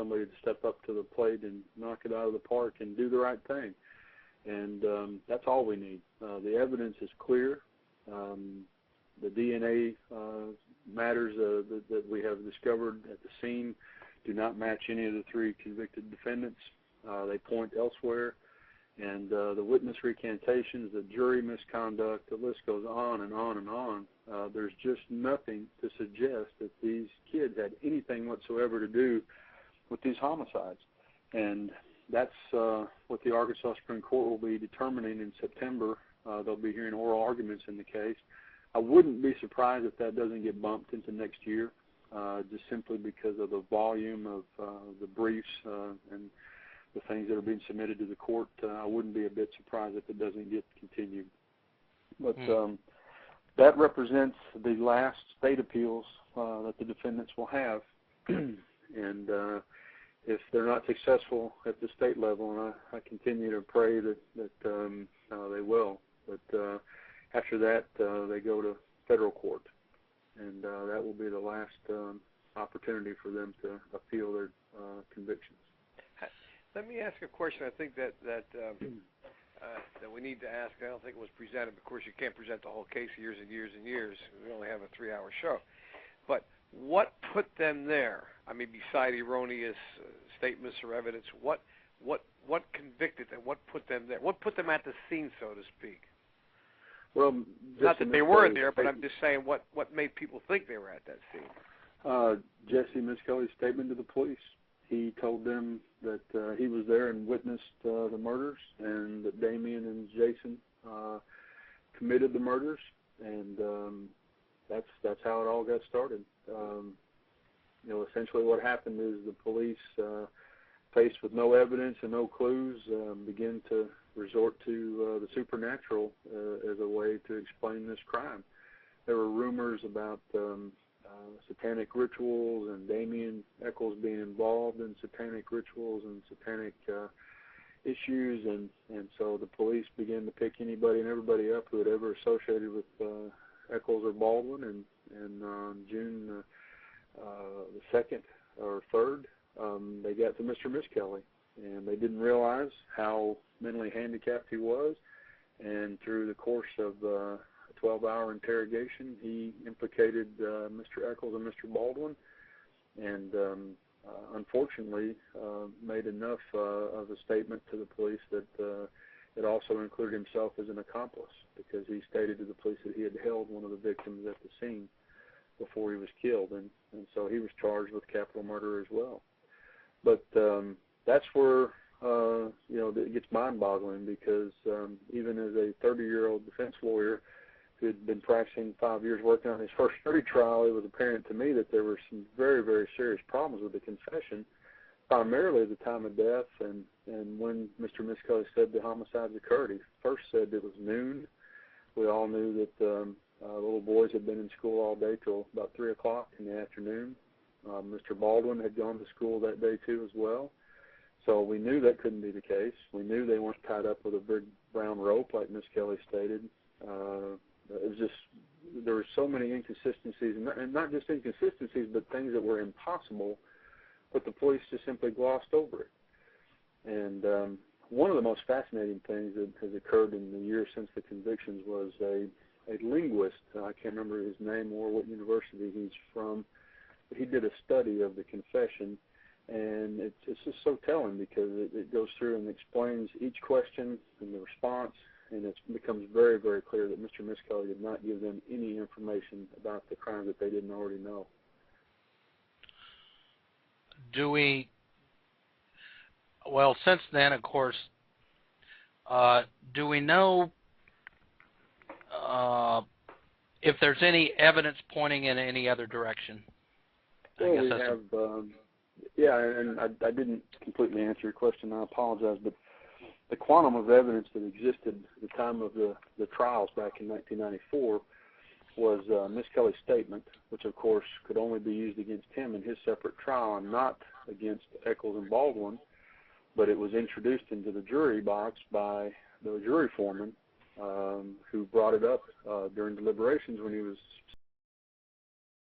somebody to step up to the plate and knock it out of the park and do the right thing. And that's all we need. The evidence is clear. The DNA matters that we have discovered at the scene do not match any of the 3 convicted defendants. They point elsewhere. And the witness recantations, the jury misconduct, the list goes on and on and on. There's just nothing to suggest that these kids had anything whatsoever to do with these homicides. And that's what the Arkansas Supreme Court will be determining in September. They'll be hearing oral arguments in the case. I wouldn't be surprised if that doesn't get bumped into next year, just simply because of the volume of the briefs and the things that are being submitted to the court. I wouldn't be a bit surprised if it doesn't get continued. But that represents the last state appeals that the defendants will have. And if they're not successful at the state level, and I continue to pray that they will, but after that they go to federal court, and that will be the last opportunity for them to appeal their convictions. Let me ask a question. I think that we need to ask. I don't think it was presented. Of course, you can't present the whole case years and years and years. We only have a 3-hour show. But what put them there? I mean, beside erroneous statements or evidence, what convicted them? What put them there? What put them at the scene, so to speak? Well, not that they weren't there, but I'm just saying what made people think they were at that scene. Jesse Miskelly's statement to the police. He told them that he was there and witnessed the murders, and that Damien and Jason committed the murders, and that's how it all got started. Essentially what happened is the police, faced with no evidence and no clues, began to resort to the supernatural as a way to explain this crime. There were rumors about satanic rituals and Damien Echols being involved in satanic rituals and satanic issues, and so the police began to pick anybody and everybody up who had ever associated with Echols or Baldwin, and on June the 2nd or 3rd, they got to Mr. Miskelly, and they didn't realize how mentally handicapped he was, and through the course of a 12-hour interrogation, he implicated Mr. Echols and Mr. Baldwin, and unfortunately made enough of a statement to the police that it also included himself as an accomplice, because he stated to the police that he had held one of the victims at the scene before he was killed, and so he was charged with capital murder as well. But that's where it gets mind-boggling, because even as a 30-year-old defense lawyer who had been practicing 5 years working on his first jury trial, it was apparent to me that there were some very, very serious problems with the confession, primarily at the time of death and when Mr. Miskelly said the homicides occurred. He first said it was noon. We all knew that the little boys had been in school all day till about 3 o'clock in the afternoon. Mr. Baldwin had gone to school that day too as well. So we knew that couldn't be the case. We knew they weren't tied up with a big brown rope like Miss Kelly stated. It was just, there were so many inconsistencies, and not just inconsistencies, but things that were impossible, but the police just simply glossed over it. And one of the most fascinating things that has occurred in the years since the convictions was a linguist. I can't remember his name or what university he's from, but he did a study of the confession, and it's just so telling, because it goes through and explains each question and the response, and it becomes very, very clear that Mr. Miskelly did not give them any information about the crime that they didn't already know. Well, since then, of course, do we know if there's any evidence pointing in any other direction? Well, we have, yeah, and I didn't completely answer your question. I apologize, but the quantum of evidence that existed at the time of the trials back in 1994 was Miss Kelly's statement, which of course could only be used against him in his separate trial and not against Echols and Baldwin, but it was introduced into the jury box by the jury foreman, who brought it up during deliberations when he was